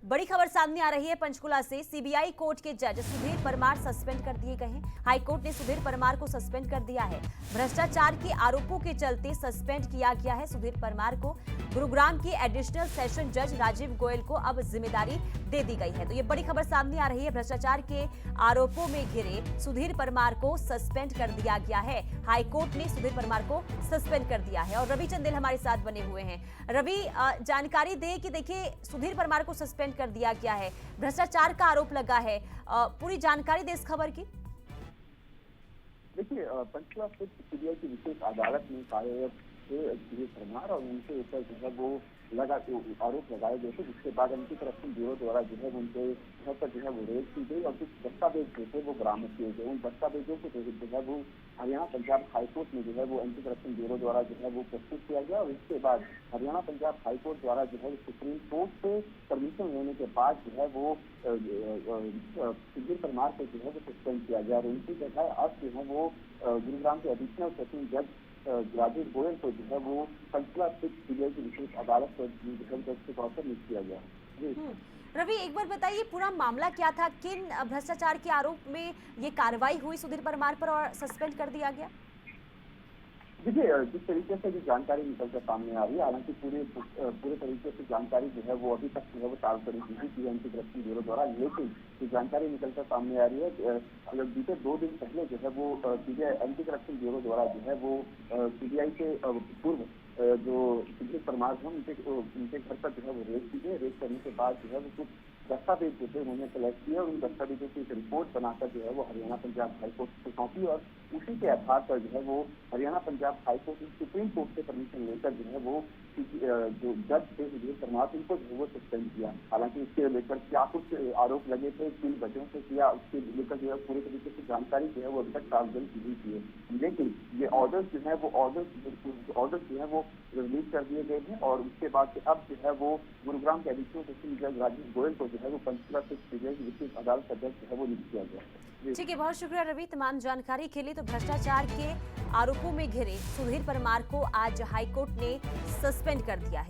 बड़ी खबर सामने आ रही है पंचकुला से। सीबीआई कोर्ट के जज सुधीर परमार सस्पेंड कर दिए गए हैं। हाईकोर्ट ने सुधीर परमार को सस्पेंड कर दिया है। भ्रष्टाचार के आरोपों के चलते सस्पेंड किया गया है सुधीर परमार को। गुरुग्राम की एडिशनल सेशन जज राजीव गोयल को अब जिम्मेदारी दे दी गई है। तो ये बड़ी खबर सामने आ रही है। भ्रष्टाचार के आरोपों में घिरे सुधीर परमार को सस्पेंड कर दिया गया है। हाईकोर्ट ने सुधीर परमार को सस्पेंड कर दिया है और रवि चंदेल हमारे साथ बने हुए हैं। रवि, जानकारी दे कि देखिए सुधीर परमार को सस्पेंड कर दिया गया है, भ्रष्टाचार का आरोप लगा है, पूरी जानकारी दे इस खबर की। देखिए, पंचकुला स्थित सीबीआई की विशेष अदालत में कार्यरत सुधीर परमार और उनके ऊपर जो है वो आरोप लगाए गए थे, जिसके बाद एंटी करप्शन ब्यूरो द्वारा जो है उनके घर पर जो है वो रेड की गई और कुछ दस्तावेज जो थे वो बरामद किए गए। उन दस्तावेजों को जो है वो हरियाणा पंजाब हाईकोर्ट में जो है वो एंटी करप्शन ब्यूरो द्वारा जो है वो प्रस्तुत किया गया और इसके बाद हरियाणा पंजाब हाईकोर्ट द्वारा जो है सुप्रीम कोर्ट से परमिशन लेने के बाद जो है वो सुधीर परमार को जो है वो सस्पेंड किया गया और उनकी जगह अब जो है वो गुरुग्राम के एडिशनल सेशन जज राजीव गोयल को जो है वो पंचकुला स्थित सीबीआई की विशेष अदालत पर जज के तौर पर नियुक्त किया गया। रवि, एक बार बताइए पूरा मामला क्या था, किन भ्रष्टाचार के आरोप में ये कार्रवाई हुई सुधीर परमार पर और सस्पेंड कर दिया गया? देखिए, जिस तरीके से जो जानकारी निकल कर सामने आ रही है, हालांकि पूरे तरीके से जानकारी जो है वो अभी तक जो है वो सार्वजनिक नहीं की एंटी करप्शन ब्यूरो द्वारा, लेकिन जो जानकारी निकल कर सामने आ रही है, अगर बीते 2 दिन पहले जो है वो सीबीआई एंटी करप्शन ब्यूरो द्वारा जो है वो सीबीआई के पूर्व जो सुधीर परमार हैं उनके घर पर जो है वो रेड की गई। रेड करने के बाद जो है वो कुछ दस्तावेज जो थे उन्होंने कलेक्ट किए और उन दस्तावेजों की एक रिपोर्ट बनाकर जो है वो हरियाणा पंजाब हाईकोर्ट को सौंपी और उसी के आधार पर जो है वो हरियाणा पंजाब हाईकोर्ट ने सुप्रीम कोर्ट से परमिशन लेकर जो है वो जो जज थे सुधीर परमार उनको जो है वो सस्पेंड किया। हालांकि इसके लेकर क्या कुछ आरोप लगे थे, किन वजहों से किया, उसके लेकर जो है पूरे तरीके से जानकारी जो है वो अभी तक सार्वजनिक नहीं की है। लेकिन ये ऑर्डर्स जो है वो ऑर्डर्स जो है वो रिलीज कर दिए गए हैं और उसके बाद अब जो है वो गुरुग्राम के एडिशनल सेशन जज राजीव गोयल को जो है वो पंचकुला स्थित सीबीआई की विशेष अदालत का जज जो है वो नियुक्त किया गया। ठीक है, बहुत शुक्रिया रवि तमाम जानकारी के लिए। तो भ्रष्टाचार के आरोपों में घिरे सुधीर परमार को आज हाईकोर्ट ने सस्पेंड कर दिया है।